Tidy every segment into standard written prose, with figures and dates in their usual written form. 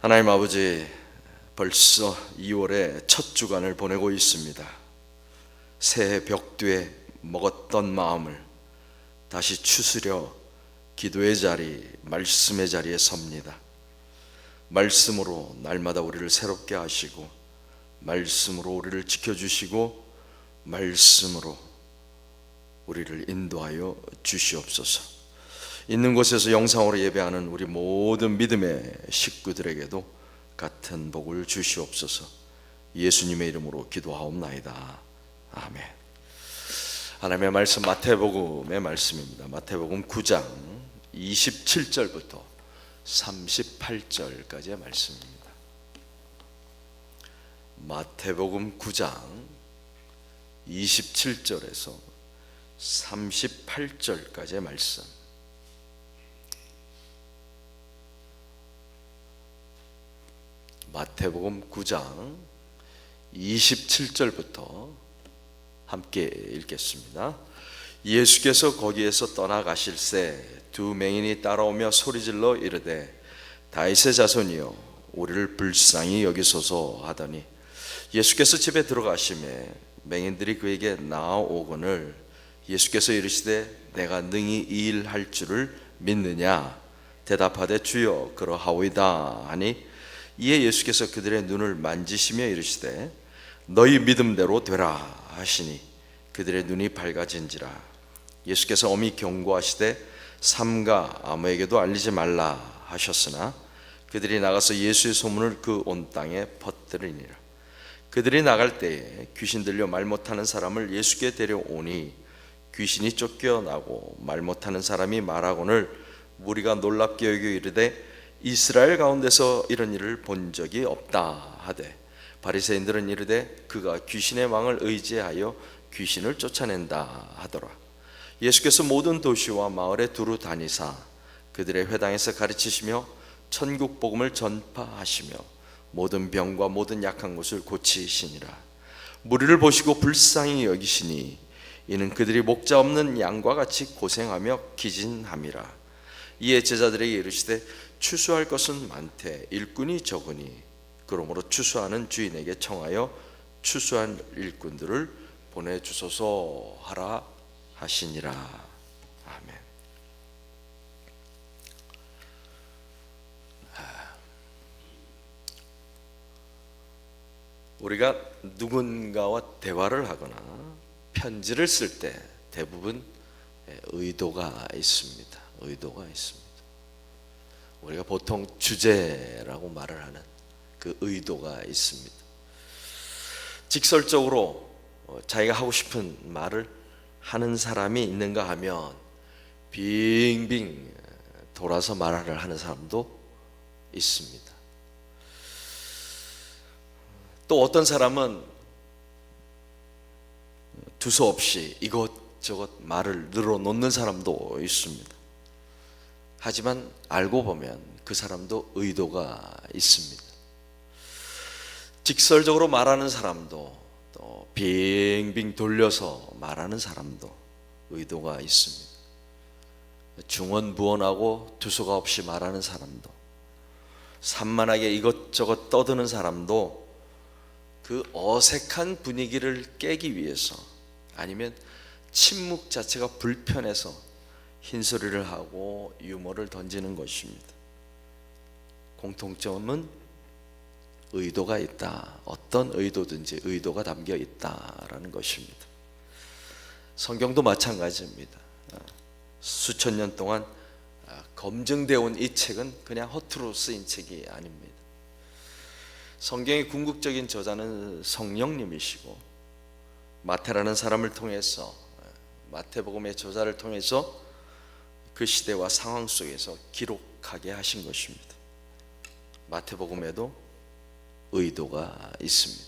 하나님 아버지, 벌써 2월의 첫 주간을 보내고 있습니다. 새해 벽두에 먹었던 마음을 다시 추스려 기도의 자리, 말씀의 자리에 섭니다. 말씀으로 날마다 우리를 새롭게 하시고, 말씀으로 우리를 지켜주시고, 말씀으로 우리를 인도하여 주시옵소서. 있는 곳에서 영상으로 예배하는 우리 모든 믿음의 식구들에게도 같은 복을 주시옵소서. 예수님의 이름으로 기도하옵나이다. 아멘. 하나님의 말씀, 마태복음의 말씀입니다. 마태복음 9장 27절부터 38절까지의 말씀입니다. 마태복음 9장 27절에서 38절까지의 말씀. 마태복음 9장 27절부터 함께 읽겠습니다. 예수께서 거기에서 떠나가실새 두 맹인이 따라오며 소리질러 이르되 다윗의 자손이여 우리를 불쌍히 여기소서 하더니 예수께서 집에 들어가시매 맹인들이 그에게 나아오거늘 예수께서 이르시되 내가 능히 이 일 할 줄을 믿느냐 대답하되 주여 그러하오이다 하니 이에 예수께서 그들의 눈을 만지시며 이르시되 너희 믿음대로 되라 하시니 그들의 눈이 밝아진지라. 예수께서 엄히 경고하시되 삼가 아무에게도 알리지 말라 하셨으나 그들이 나가서 예수의 소문을 그 온 땅에 퍼뜨리니라. 그들이 나갈 때에 귀신 들려 말 못하는 사람을 예수께 데려오니 귀신이 쫓겨나고 말 못하는 사람이 말하거늘 무리가 놀랍게 여겨 이르되 이스라엘 가운데서 이런 일을 본 적이 없다 하되 바리새인들은 이르되 그가 귀신의 왕을 의지하여 귀신을 쫓아낸다 하더라. 예수께서 모든 도시와 마을에 두루 다니사 그들의 회당에서 가르치시며 천국 복음을 전파하시며 모든 병과 모든 약한 것을 고치시니라. 무리를 보시고 불쌍히 여기시니 이는 그들이 목자 없는 양과 같이 고생하며 기진함이라. 이에 제자들에게 이르시되 추수할 것은 많되 일꾼이 적으니 그러므로 추수하는 주인에게 청하여 추수한 일꾼들을 보내주소서 하라 하시니라. 아멘. 우리가 누군가와 대화를 하거나 편지를 쓸 때 대부분 의도가 있습니다. 의도가 있습니다. 우리가 보통 주제라고 말을 하는 그 의도가 있습니다. 직설적으로 자기가 하고 싶은 말을 하는 사람이 있는가 하면 빙빙 돌아서 말을 하는 사람도 있습니다. 또 어떤 사람은 두서없이 이것저것 말을 늘어놓는 사람도 있습니다. 하지만 알고 보면 그 사람도 의도가 있습니다. 직설적으로 말하는 사람도 또 빙빙 돌려서 말하는 사람도 의도가 있습니다. 중언부언하고 두서가 없이 말하는 사람도, 산만하게 이것저것 떠드는 사람도 그 어색한 분위기를 깨기 위해서 아니면 침묵 자체가 불편해서 흰소리를 하고 유머를 던지는 것입니다. 공통점은 의도가 있다. 어떤 의도든지 의도가 담겨 있다라는 것입니다. 성경도 마찬가지입니다. 수천 년 동안 검증되어 온 이 책은 그냥 허투루 쓰인 책이 아닙니다. 성경의 궁극적인 저자는 성령님이시고 마태라는 사람을 통해서, 마태복음의 저자를 통해서 그 시대와 상황 속에서 기록하게 하신 것입니다. 마태복음에도 의도가 있습니다.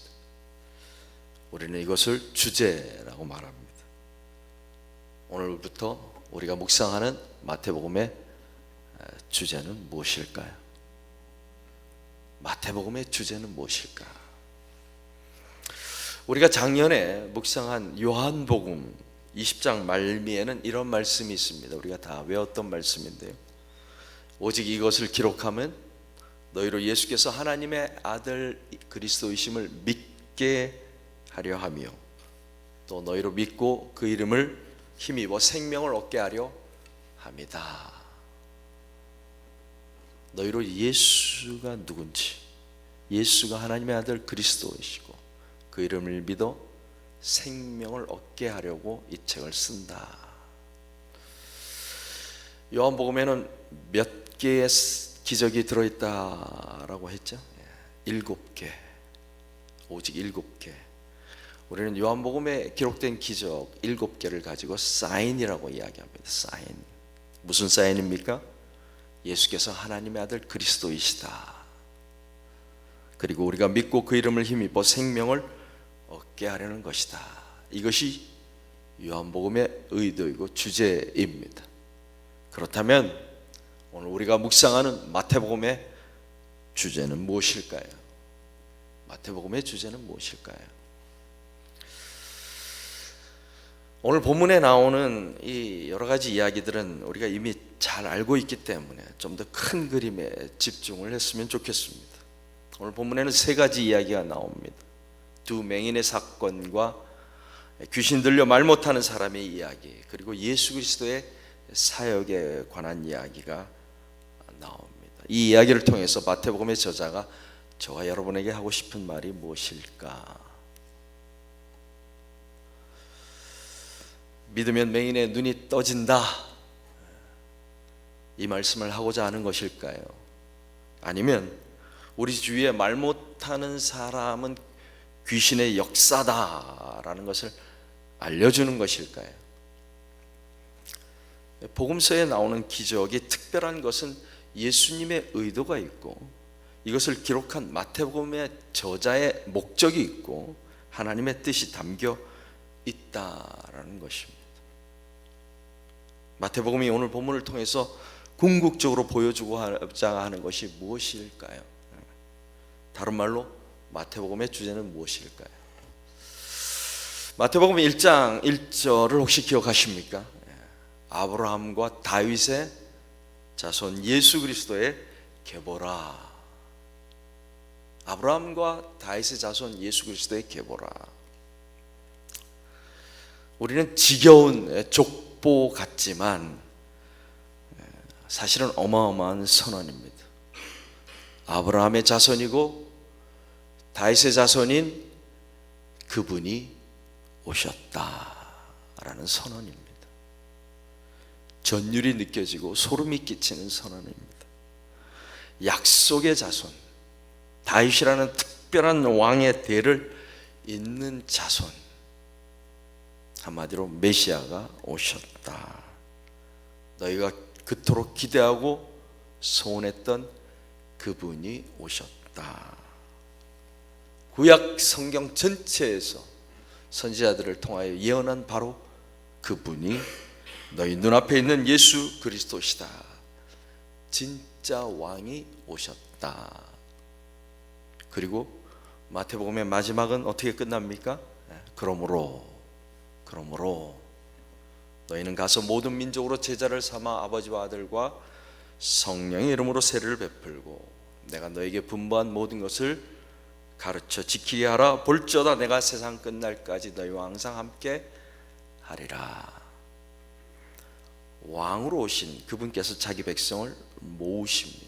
우리는 이것을 주제라고 말합니다. 오늘부터 우리가 묵상하는 마태복음의 주제는 무엇일까요? 마태복음의 주제는 무엇일까? 우리가 작년에 묵상한 요한복음 20장 말미에는 이런 말씀이 있습니다. 우리가 다 외웠던 말씀인데요. 오직 이것을 기록하면 너희로 예수께서 하나님의 아들 그리스도이심을 믿게 하려 하며 또 너희로 믿고 그 이름을 힘입어 생명을 얻게 하려 합니다. 너희로 예수가 누군지, 예수가 하나님의 아들 그리스도이시고 그 이름을 믿어 생명을 얻게 하려고 이 책을 쓴다. 요한복음에는 몇 개의 기적이 들어있다라고 했죠? 7개, 오직 7개. 우리는 요한복음에 기록된 기적 7개를 가지고 사인이라고 이야기합니다. 사인. 무슨 사인입니까? 예수께서 하나님의 아들 그리스도이시다. 그리고 우리가 믿고 그 이름을 힘입어 생명을 얻게 하려는 것이다. 이것이 요한복음의 의도이고 주제입니다. 그렇다면 오늘 우리가 묵상하는 마태복음의 주제는 무엇일까요? 마태복음의 주제는 무엇일까요? 오늘 본문에 나오는 이 여러 가지 이야기들은 우리가 이미 잘 알고 있기 때문에 좀 더 큰 그림에 집중을 했으면 좋겠습니다. 오늘 본문에는 3가지 이야기가 나옵니다. 2 맹인의 사건과 귀신 들려 말 못하는 사람의 이야기, 그리고 예수 그리스도의 사역에 관한 이야기가 나옵니다. 이 이야기를 통해서 마태복음의 저자가 저와 여러분에게 하고 싶은 말이 무엇일까? 믿으면 맹인의 눈이 떠진다, 이 말씀을 하고자 하는 것일까요? 아니면 우리 주위에 말 못하는 사람은 귀신의 역사다라는 것을 알려주는 것일까요? 복음서에 나오는 기적이 특별한 것은 예수님의 의도가 있고 이것을 기록한 마태복음의 저자의 목적이 있고 하나님의 뜻이 담겨 있다라는 것입니다. 마태복음이 오늘 본문을 통해서 궁극적으로 보여주고자 하는 것이 무엇일까요? 다른 말로 마태복음의 주제는 무엇일까요? 마태복음 1장 1절을 혹시 기억하십니까? 아브라함과 다윗의 자손 예수 그리스도의 계보라. 아브라함과 다윗의 자손 예수 그리스도의 계보라. 우리는 지겨운 족보 같지만 사실은 어마어마한 선언입니다. 아브라함의 자손이고 다윗의 자손인 그분이 오셨다라는 선언입니다. 전율이 느껴지고 소름이 끼치는 선언입니다. 약속의 자손, 다윗이라는 특별한 왕의 대를 잇는 자손, 한마디로 메시아가 오셨다. 너희가 그토록 기대하고 소원했던 그분이 오셨다. 구약 성경 전체에서 선지자들을 통하여 예언한 바로 그분이 너희 눈앞에 있는 예수 그리스도시다. 진짜 왕이 오셨다. 그리고 마태복음의 마지막은 어떻게 끝납니까? 그러므로 너희는 가서 모든 민족으로 제자를 삼아 아버지와 아들과 성령의 이름으로 세례를 베풀고 내가 너에게 분부한 모든 것을 가르쳐 지키게 하라. 볼지어다 내가 세상 끝날까지 너희와 항상 함께 하리라. 왕으로 오신 그분께서 자기 백성을 모으십니다.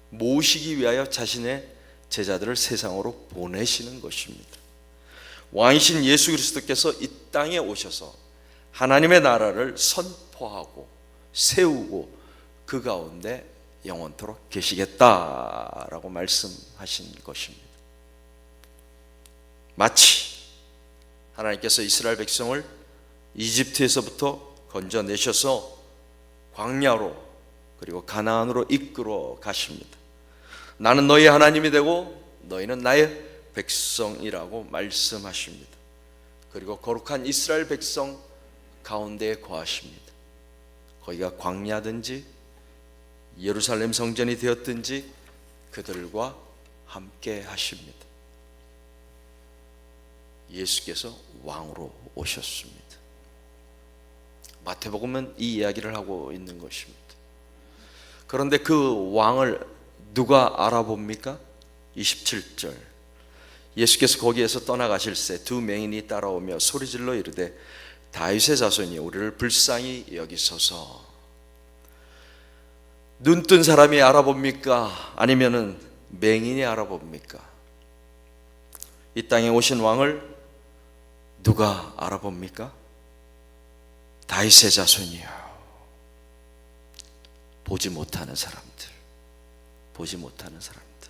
모으시기 위하여 자신의 제자들을 세상으로 보내시는 것입니다. 왕이신 예수 그리스도께서 이 땅에 오셔서 하나님의 나라를 선포하고 세우고 그 가운데 영원토록 계시겠다라고 말씀하신 것입니다. 마치 하나님께서 이스라엘 백성을 이집트에서부터 건져내셔서 광야로 그리고 가나안으로 이끌어 가십니다. 나는 너희 하나님이 되고 너희는 나의 백성이라고 말씀하십니다. 그리고 거룩한 이스라엘 백성 가운데에 거하십니다. 거기가 광야든지 예루살렘 성전이 되었든지 그들과 함께 하십니다. 예수께서 왕으로 오셨습니다. 마태복음은 이 이야기를 하고 있는 것입니다. 그런데 그 왕을 누가 알아봅니까? 27절 예수께서 거기에서 떠나가실새 두 맹인이 따라오며 소리질러 이르되 다윗의 자손이 우리를 불쌍히 여기소서. 눈뜬 사람이 알아봅니까? 아니면은 맹인이 알아봅니까? 이 땅에 오신 왕을 누가 알아봅니까? 다윗의 자손이요. 보지 못하는 사람들, 보지 못하는 사람들,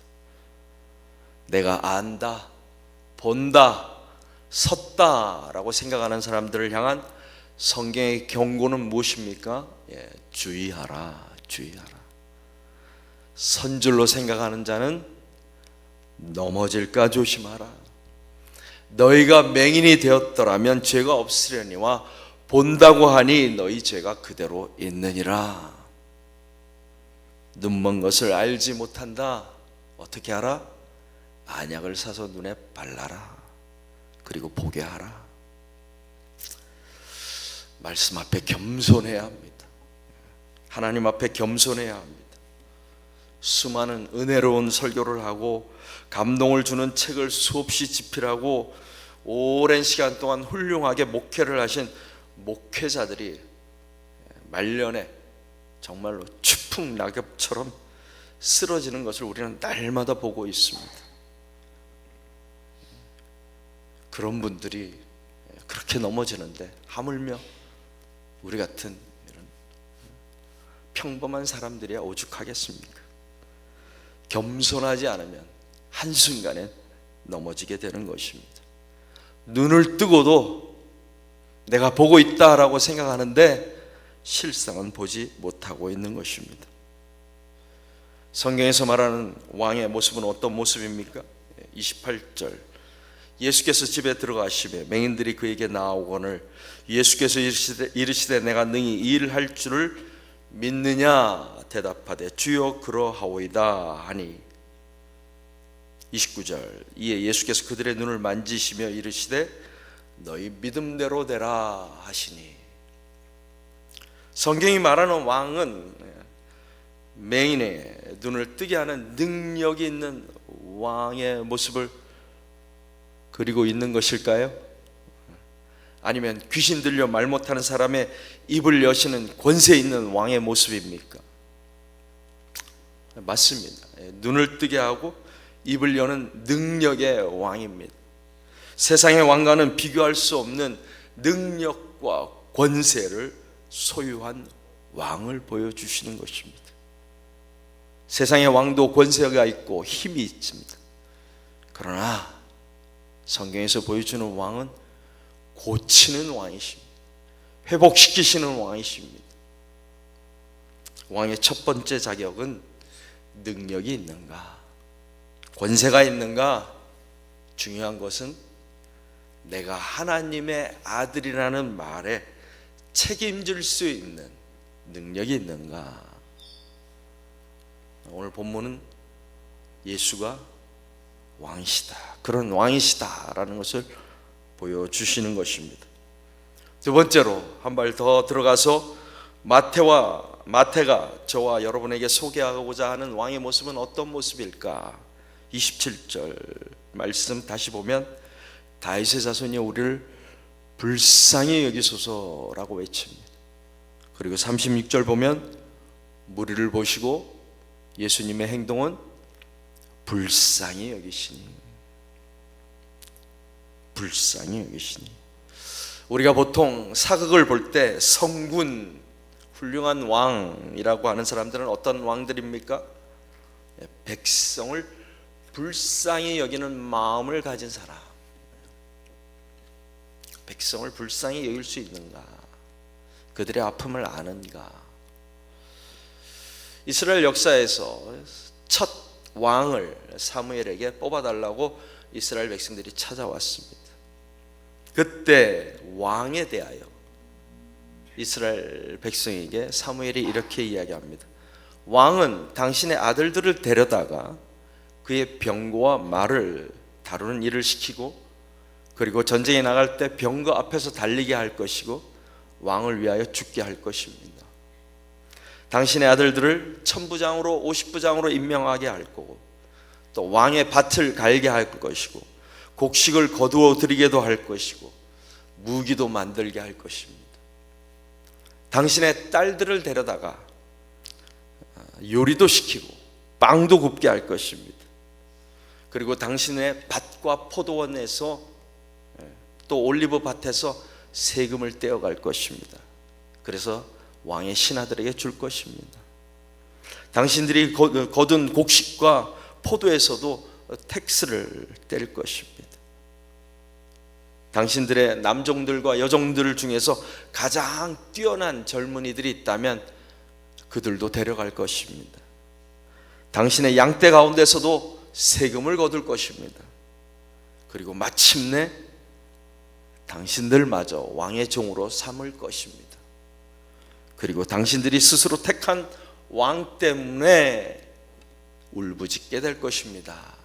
내가 안다, 본다, 섰다라고 생각하는 사람들을 향한 성경의 경고는 무엇입니까? 주의하라, 주의하라. 선줄로 생각하는 자는 넘어질까 조심하라. 너희가 맹인이 되었더라면 죄가 없으려니와 본다고 하니 너희 죄가 그대로 있느니라. 눈먼 것을 알지 못한다. 어떻게 알아? 안약을 사서 눈에 발라라. 그리고 보게 하라. 말씀 앞에 겸손해야 합니다. 하나님 앞에 겸손해야 합니다. 수많은 은혜로운 설교를 하고 감동을 주는 책을 수없이 집필하고 오랜 시간 동안 훌륭하게 목회를 하신 목회자들이 말년에 정말로 추풍 낙엽처럼 쓰러지는 것을 우리는 날마다 보고 있습니다. 그런 분들이 그렇게 넘어지는데 하물며 우리 같은 이런 평범한 사람들이야 오죽하겠습니까? 겸손하지 않으면 한순간에 넘어지게 되는 것입니다. 눈을 뜨고도 내가 보고 있다라고 생각하는데 실상은 보지 못하고 있는 것입니다. 성경에서 말하는 왕의 모습은 어떤 모습입니까? 28절 예수께서 집에 들어가시매 맹인들이 그에게 나아오거늘 예수께서 이르시되 내가 능히 이 일을 할 줄을 믿느냐 대답하되 주여 그러하오이다 하니 29절 이에 예수께서 그들의 눈을 만지시며 이르시되 너희 믿음대로 되라 하시니 성경이 말하는 왕은 맹인의 눈을 뜨게 하는 능력이 있는 왕의 모습을 그리고 있는 것일까요? 아니면 귀신 들려 말 못하는 사람의 입을 여시는 권세 있는 왕의 모습입니까? 맞습니다. 눈을 뜨게 하고 입을 여는 능력의 왕입니다. 세상의 왕과는 비교할 수 없는 능력과 권세를 소유한 왕을 보여주시는 것입니다. 세상의 왕도 권세가 있고 힘이 있습니다. 그러나 성경에서 보여주는 왕은 고치는 왕이십니다. 회복시키시는 왕이십니다. 왕의 첫 번째 자격은 능력이 있는가, 권세가 있는가. 중요한 것은 내가 하나님의 아들이라는 말에 책임질 수 있는 능력이 있는가. 오늘 본문은 예수가 왕이시다, 그런 왕이시다라는 것을 보여주시는 것입니다. 두 번째로 한 발 더 들어가서 마태가 저와 여러분에게 소개하고자 하는 왕의 모습은 어떤 모습일까? 27절 말씀 다시 보면 다윗의 자손이 우리를 불쌍히 여기소서라고 외칩니다. 그리고 36절 보면 무리를 보시고 예수님의 행동은 불쌍히 여기시니, 불쌍히 여기시니. 우리가 보통 사극을 볼 때 성군, 훌륭한 왕이라고 하는 사람들은 어떤 왕들입니까? 백성을 불쌍히 여기는 마음을 가진 사람. 백성을 불쌍히 여길 수 있는가? 그들의 아픔을 아는가? 이스라엘 역사에서 첫 왕을 사무엘에게 뽑아달라고 이스라엘 백성들이 찾아왔습니다. 그때 왕에 대하여 이스라엘 백성에게 사무엘이 이렇게 이야기합니다. 왕은 당신의 아들들을 데려다가 그의 병거와 말을 다루는 일을 시키고, 그리고 전쟁에 나갈 때 병거 앞에서 달리게 할 것이고 왕을 위하여 죽게 할 것입니다. 당신의 아들들을 천부장으로 50부장으로 임명하게 할 거고, 또 왕의 밭을 갈게 할 것이고, 곡식을 거두어 드리게도 할 것이고, 무기도 만들게 할 것입니다. 당신의 딸들을 데려다가 요리도 시키고 빵도 굽게 할 것입니다. 그리고 당신의 밭과 포도원에서 또 올리브 밭에서 세금을 떼어갈 것입니다. 그래서 왕의 신하들에게 줄 것입니다. 당신들이 거둔 곡식과 포도에서도 텍스를 뗄 것입니다. 당신들의 남종들과 여종들 중에서 가장 뛰어난 젊은이들이 있다면 그들도 데려갈 것입니다. 당신의 양떼 가운데서도 세금을 거둘 것입니다. 그리고 마침내 당신들마저 왕의 종으로 삼을 것입니다. 그리고 당신들이 스스로 택한 왕 때문에 울부짖게 될 것입니다.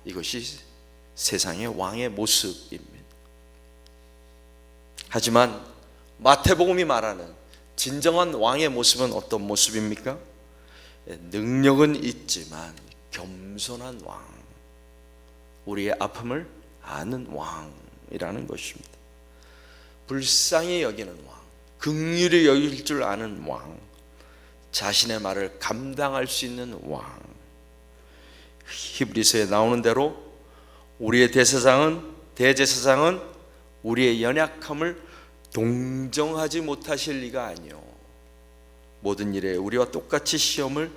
이것이 세상의 왕의 모습입니다. 하지만 마태복음이 말하는 진정한 왕의 모습은 어떤 모습입니까? 능력은 있지만 겸손한 왕, 우리의 아픔을 아는 왕이라는 것입니다. 불쌍히 여기는 왕, 긍휼히 여길 줄 아는 왕, 자신의 말을 감당할 수 있는 왕. 히브리서에 나오는 대로 우리의 대제사장은 우리의 연약함을 동정하지 못하실 리가 아니요 모든 일에 우리와 똑같이 시험을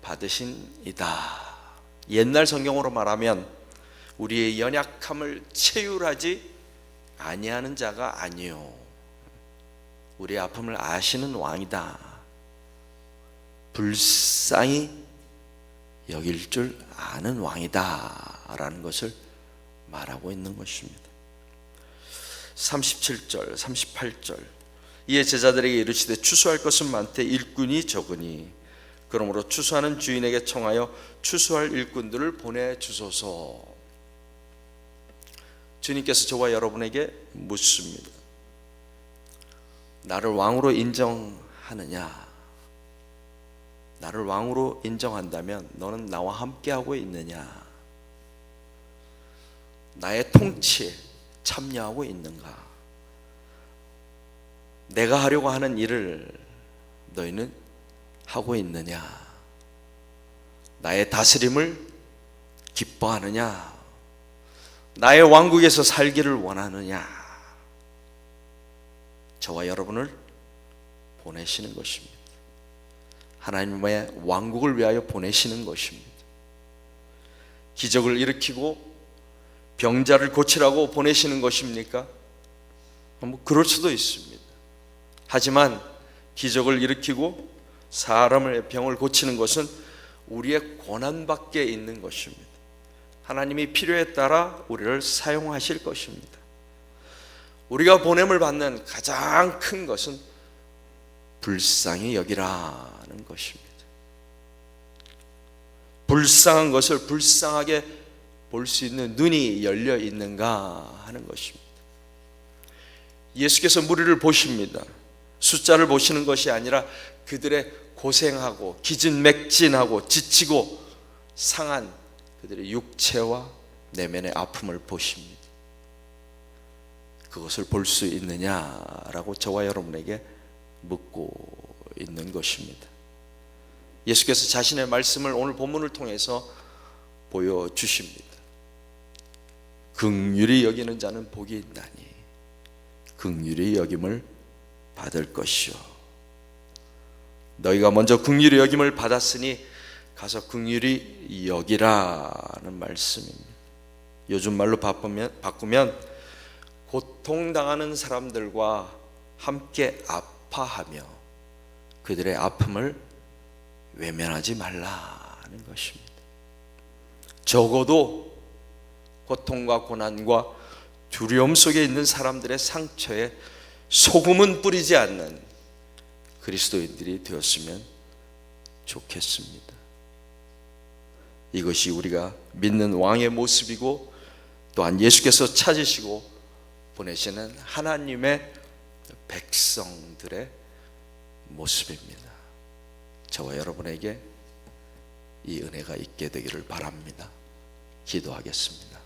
받으신 이다. 옛날 성경으로 말하면 우리의 연약함을 체휼하지 아니하는 자가 아니요 우리의 아픔을 아시는 왕이다. 불쌍히 여길 줄 아는 왕이다 라는 것을 말하고 있는 것입니다. 37절 38절 이에 제자들에게 이르시되 추수할 것은 많되 일꾼이 적으니 그러므로 추수하는 주인에게 청하여 추수할 일꾼들을 보내주소서. 주님께서 저와 여러분에게 묻습니다. 나를 왕으로 인정하느냐? 나를 왕으로 인정한다면 너는 나와 함께하고 있느냐? 나의 통치에 참여하고 있는가? 내가 하려고 하는 일을 너희는 하고 있느냐? 나의 다스림을 기뻐하느냐? 나의 왕국에서 살기를 원하느냐? 저와 여러분을 보내시는 것입니다. 하나님의 왕국을 위하여 보내시는 것입니다. 기적을 일으키고 병자를 고치라고 보내시는 것입니까? 뭐 그럴 수도 있습니다. 하지만 기적을 일으키고 사람의 병을 고치는 것은 우리의 권한 밖에 있는 것입니다. 하나님이 필요에 따라 우리를 사용하실 것입니다. 우리가 보냄을 받는 가장 큰 것은 불쌍히 여기라는 것입니다. 불쌍한 것을 불쌍하게 볼 수 있는 눈이 열려 있는가 하는 것입니다. 예수께서 무리를 보십니다. 숫자를 보시는 것이 아니라 그들의 고생하고 기진맥진하고 지치고 상한 그들의 육체와 내면의 아픔을 보십니다. 그것을 볼 수 있느냐라고 저와 여러분에게 묻고 있는 것입니다. 예수께서 자신의 말씀을 오늘 본문을 통해서 보여주십니다. 긍휼히 여기는 자는 복이 있나니 긍휼히 여김을 받을 것이요 너희가 먼저 긍휼히 여김을 받았으니 가서 긍휼히 여기라는 말씀입니다. 요즘 말로 바꾸면 고통당하는 사람들과 함께 아파하며 그들의 아픔을 외면하지 말라는 것입니다. 적어도 고통과 고난과 두려움 속에 있는 사람들의 상처에 소금은 뿌리지 않는 그리스도인들이 되었으면 좋겠습니다. 이것이 우리가 믿는 왕의 모습이고 또한 예수께서 찾으시고 보내시는 하나님의 백성들의 모습입니다. 저와 여러분에게 이 은혜가 있게 되기를 바랍니다. 기도하겠습니다.